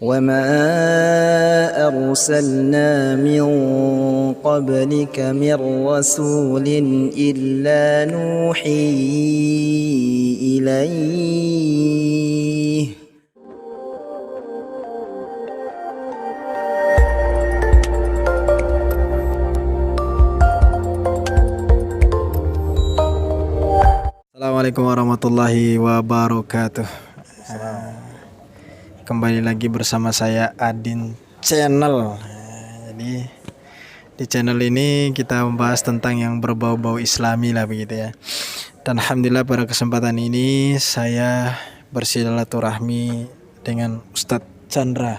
وما أرسلنا من قبلك من رسول إلا نوحي إليه. Assalamualaikum warahmatullahi wabarakatuh. Kembali lagi bersama saya Adin Channel. Jadi di channel ini kita membahas tentang yang berbau-bau Islami lah begitu ya. Dan alhamdulillah pada kesempatan ini saya bersilaturahmi dengan Ustadz Chandra,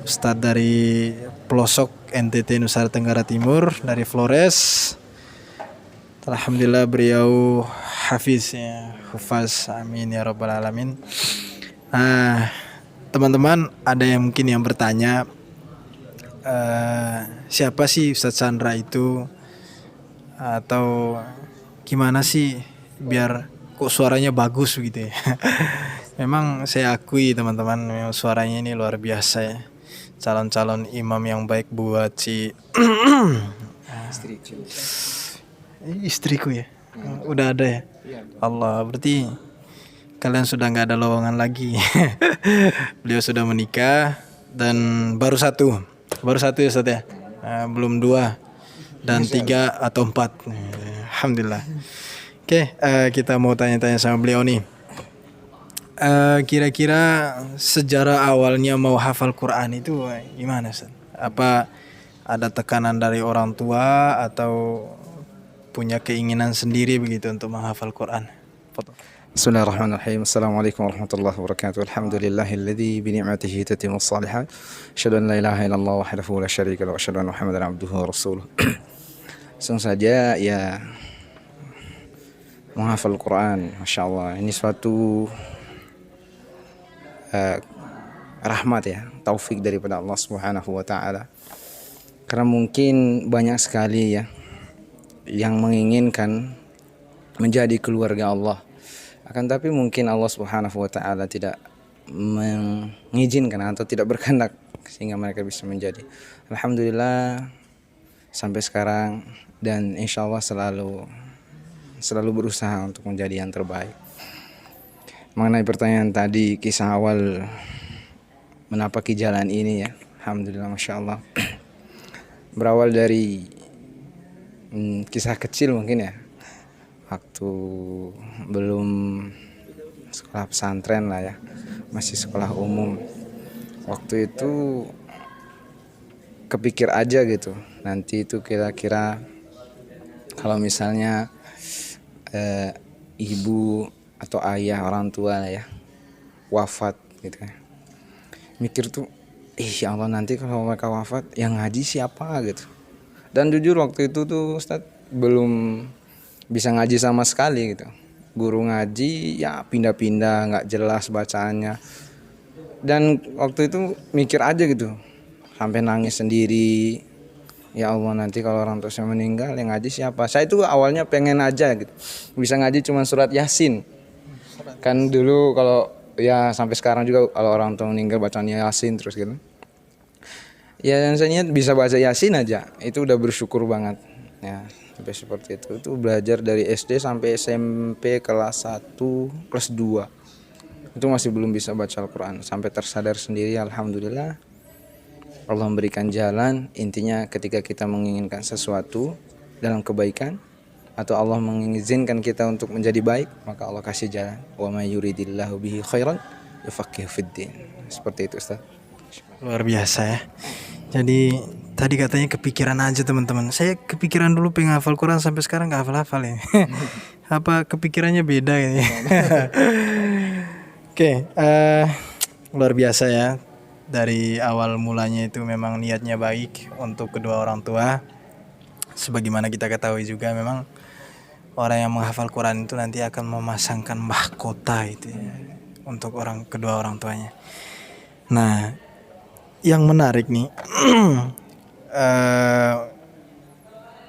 Ustadz dari pelosok NTT Nusa Tenggara Timur, dari Flores. Alhamdulillah beliau hafiz ya, hufaz, amin ya rabbal alamin. Teman-teman, ada yang mungkin yang bertanya, siapa sih Ustadz Chandra itu, atau gimana sih biar kok suaranya bagus gitu ya. Memang saya akui teman-teman, memang suaranya ini luar biasa ya. Calon-calon imam yang baik buat si istriku ya. Udah ada ya. Allah, berarti kalian sudah nggak ada lowongan lagi. Beliau sudah menikah dan baru satu ya Ustaz ya. Belum 2 dan 3 atau 4. Alhamdulillah. Oke, kita mau tanya-tanya sama beliau nih. Kira-kira sejarah awalnya mau hafal Quran itu gimana Ustaz? Apa ada tekanan dari orang tua atau punya keinginan sendiri begitu untuk menghafal Quran? Bismillahirrahmanirrahim. Assalamualaikum warahmatullahi wabarakatuh. Alhamdulillahilladzi bi ni'matihi tatimmus shalihat. Asyhadu an la ilaha illallah wahdahu la syarika lahu wa asyhadu anna Muhammadan abduhu wa rasuluh. Langsung saja ya, menghafal Quran, Masya Allah, ini suatu rahmat ya, taufik daripada Allah Subhanahu wa taala. Karena mungkin banyak sekali ya yang menginginkan menjadi keluarga Allah, akan tapi mungkin Allah Subhanahu wa taala tidak mengizinkan atau tidak berkehendak sehingga mereka bisa menjadi. Alhamdulillah sampai sekarang, dan insya Allah selalu berusaha untuk menjadi yang terbaik. Mengenai pertanyaan tadi, kisah awal menapaki jalan ini ya, alhamdulillah, Masya Allah, berawal dari kisah kecil mungkin ya, waktu belum sekolah pesantren lah ya, masih sekolah umum. Waktu itu kepikir aja gitu, nanti itu kira-kira kalau misalnya ibu atau ayah, orang tua lah ya, wafat gitu ya, mikir tuh, ya Allah, nanti kalau mereka wafat yang ngaji siapa gitu. Dan jujur waktu itu tuh Ustadz belum bisa ngaji sama sekali gitu. Guru ngaji ya pindah-pindah, nggak jelas bacaannya. Dan waktu itu mikir aja gitu, sampai nangis sendiri. Ya Allah, nanti kalau orang tua saya meninggal yang ngaji siapa? Saya itu awalnya pengen aja gitu, bisa ngaji cuma surat Yasin. Kan dulu kalau ya sampai sekarang juga kalau orang tua meninggal bacanya Yasin terus gitu. Ya, yang saya bisa baca Yasin aja itu udah bersyukur banget ya, sampai seperti itu. Itu belajar dari SD sampai SMP kelas 1, kelas 2 itu masih belum bisa baca Al-Quran, sampai tersadar sendiri. Alhamdulillah Allah memberikan jalan. Intinya ketika kita menginginkan sesuatu dalam kebaikan atau Allah mengizinkan kita untuk menjadi baik, maka Allah kasih jalan. Wa may yuridillahu bihi khairan yufaqihu fiddin. Seperti itu Ustaz. Luar biasa ya. Jadi tadi katanya kepikiran aja teman-teman. Saya kepikiran dulu pengen hafal Quran, sampai sekarang nggak hafal-hafal ya. Apa kepikirannya beda ini? Oke, luar biasa ya. Dari awal mulanya itu memang niatnya baik untuk kedua orang tua. Sebagaimana kita ketahui juga, memang orang yang menghafal Quran itu nanti akan memasangkan mahkota itu ya, untuk kedua orang tuanya. Nah, yang menarik nih,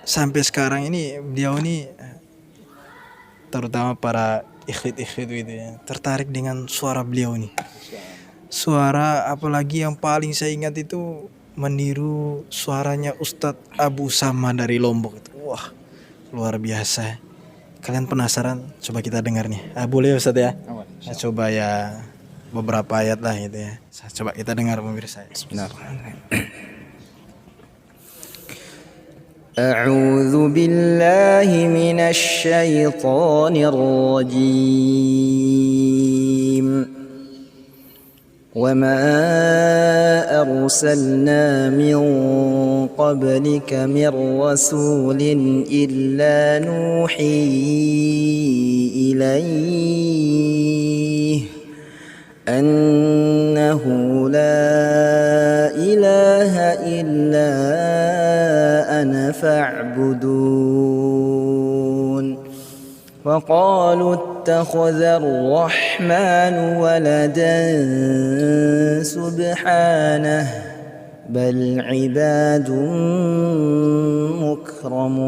sampai sekarang ini beliau ini, terutama para ikhwat gitu ya, tertarik dengan suara beliau nih. suara, apalagi yang paling saya ingat itu meniru suaranya Ustadz Abu Sama dari Lombok itu. Wah, luar biasa. Kalian penasaran? Coba kita dengar nih. Boleh Ustadz ya? Saya coba ya beberapa ayat lah gitu ya. Coba kita dengar pemirsa. Bismillahirrahmanirrahim. أعوذ بالله من الشيطان الرجيم وما أرسلنا من قبلك من رسول إلا نوحي إليه أنه لا إله إلا أنا فاعبدون وقالوا اتخذ الرحمن ولدا سبحانه بل عباد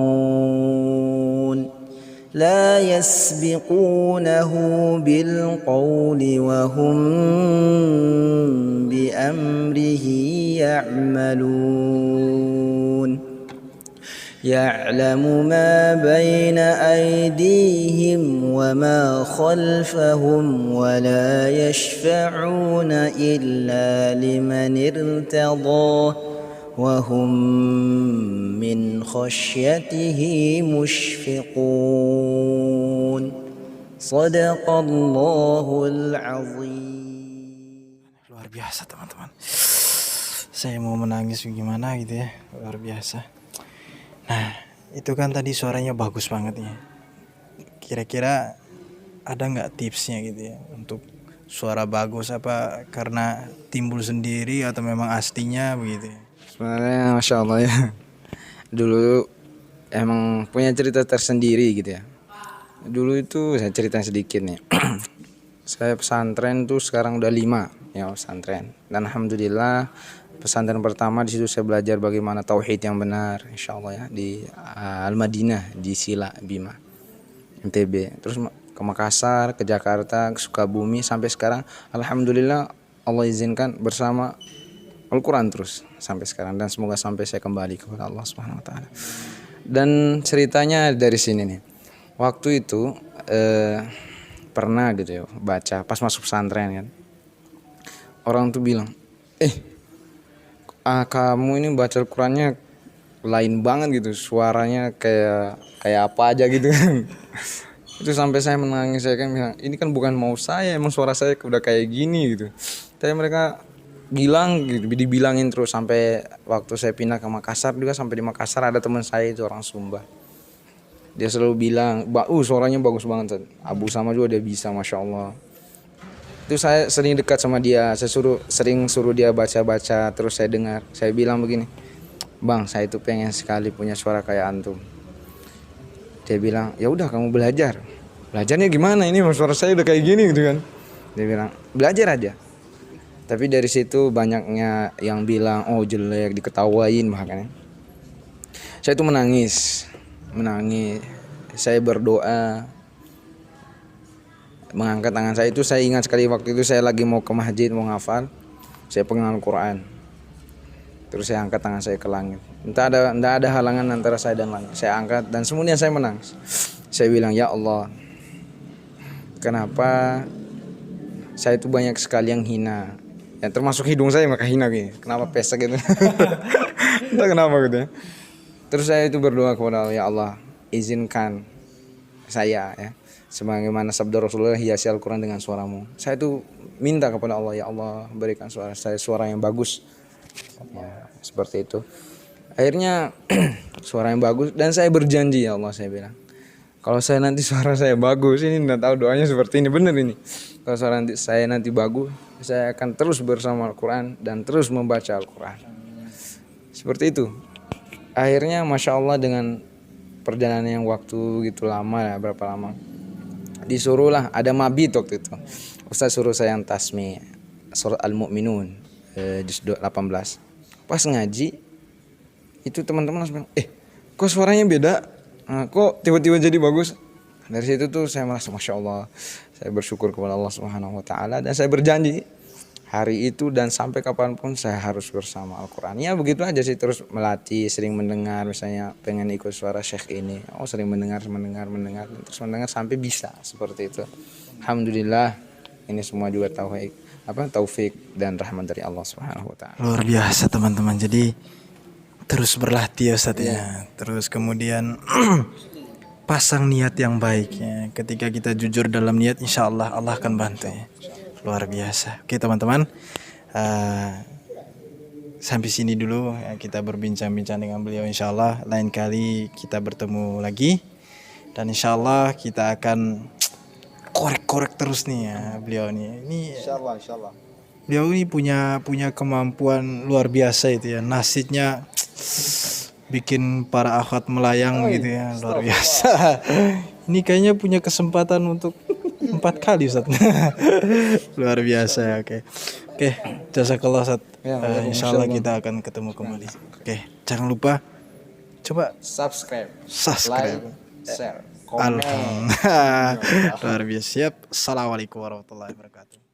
مكرمون لا يسبقونه بالقول وهم بأمره يعملون يعلم ما بين أيديهم وما خلفهم ولا يشفعون إلا لمن ارتضى وهم من خشيته مشفقون صدق الله العظيم. Luar biasa teman-teman. Saya mau menangis gimana gitu ya. Luar biasa. Nah, itu kan tadi suaranya bagus banget ya. Kira-kira ada nggak tipsnya gitu ya untuk suara bagus, apa karena timbul sendiri atau memang aslinya begitu ya? Sebenarnya Masya Allah ya. Dulu emang punya cerita tersendiri gitu ya. Dulu itu saya cerita sedikit nih. Saya pesantren tuh sekarang udah 5 ya pesantren. Dan alhamdulillah pesantren pertama di situ saya belajar bagaimana tauhid yang benar, insya Allah ya, di Al-Madinah di Sila Bima NTB. Terus ke Makassar, ke Jakarta, ke Sukabumi, sampai sekarang alhamdulillah Allah izinkan bersama Al-Quran terus sampai sekarang, dan semoga sampai saya kembali kepada Allah Subhanahu wa taala. Dan ceritanya dari sini nih. Waktu itu pernah gitu ya baca pas masuk pesantren kan. Orang tuh bilang, kamu ini baca Al-Qurannya lain banget gitu, suaranya kayak apa aja gitu kan. Itu sampai saya menangis, saya kan bilang, ini kan bukan mau saya, emang suara saya udah kayak gini gitu. Tapi mereka bilang gitu, dibilangin terus sampai waktu saya pindah ke Makassar juga. Sampai di Makassar ada teman saya itu orang Sumba, dia selalu bilang, suaranya bagus banget. Abu Sama juga dia bisa, Masya Allah. Itu saya sering dekat sama dia, saya sering suruh dia baca-baca, terus saya dengar. Saya bilang begini, Bang, saya itu pengen sekali punya suara kayak antum. Dia bilang, ya udah kamu belajar. Belajarnya gimana, ini suara saya udah kayak gini gitu kan. Dia bilang, belajar aja. Tapi dari situ banyaknya yang bilang, oh jelek, diketawain bahkan. Saya itu menangis. Saya berdoa, mengangkat tangan saya. Itu saya ingat sekali, waktu itu saya lagi mau ke masjid, mau ngafal, saya pegang Al-Quran, terus saya angkat tangan saya ke langit. Entah ada halangan antara saya dan langit. Saya angkat dan kemudian saya menangis. Saya bilang, ya Allah, kenapa saya itu banyak sekali yang hina, ya termasuk hidung saya maka hina gitu. Kenapa pesek gitu. Entah kenapa gitu ya. Terus saya itu berdoa kepada Allah, ya Allah, izinkan saya ya, sebagaimana sabda Rasulullah, hiasi Al-Quran dengan suaramu. Saya itu minta kepada Allah, ya Allah, berikan suara saya suara yang bagus ya, seperti itu. Akhirnya suara yang bagus, dan saya berjanji, ya Allah, saya bilang, kalau saya nanti suara saya bagus, ini enggak tahu doanya seperti ini, benar ini. Kalau suara saya nanti bagus, saya akan terus bersama Al-Quran dan terus membaca Al-Quran. Seperti itu. Akhirnya Masya Allah, dengan perjalanan yang waktu gitu lama ya, berapa lama, disuruhlah, ada mabit waktu itu, Ustaz suruh saya yang tasmi surat Al-Mu'minun juz 18. Pas ngaji itu teman-teman langsung bilang, kok suaranya beda, kok tiba-tiba jadi bagus. Dari situ tuh saya merasa Masya Allah, saya bersyukur kepada Allah Subhanahu wa taala, dan saya berjanji hari itu dan sampai kapanpun saya harus bersama Al-Quran. Ya begitu aja sih, terus melatih, sering mendengar, misalnya pengen ikut suara syekh ini, sering mendengar, terus mendengar sampai bisa seperti itu. Alhamdulillah, ini semua juga taufik dan rahmat dari Allah Subhanahu wa taala. Luar biasa teman-teman. Jadi terus berlatih ya Ustaz ya. Terus kemudian pasang niat yang baik ya. Ketika kita jujur dalam niat, insya Allah Allah akan bantu ya. Luar biasa. Oke teman-teman, sampai sini dulu ya, kita berbincang-bincang dengan beliau. Insya Allah lain kali kita bertemu lagi, dan insya Allah kita akan korek-korek terus nih ya beliau nih. Ini Insya Allah. beliau ini punya kemampuan luar biasa itu ya. Nasibnya bikin para akhwat melayang gitu ya, luar biasa. Ini kayaknya punya kesempatan untuk 4 kali Ustaz. Luar biasa. Oke, jazakallah Ustaz. Insya Allah kita akan ketemu kembali. Oke, jangan lupa coba Subscribe, subscribe, share, komen. luar biasa. Siap. Assalamualaikum warahmatullahi wabarakatuh.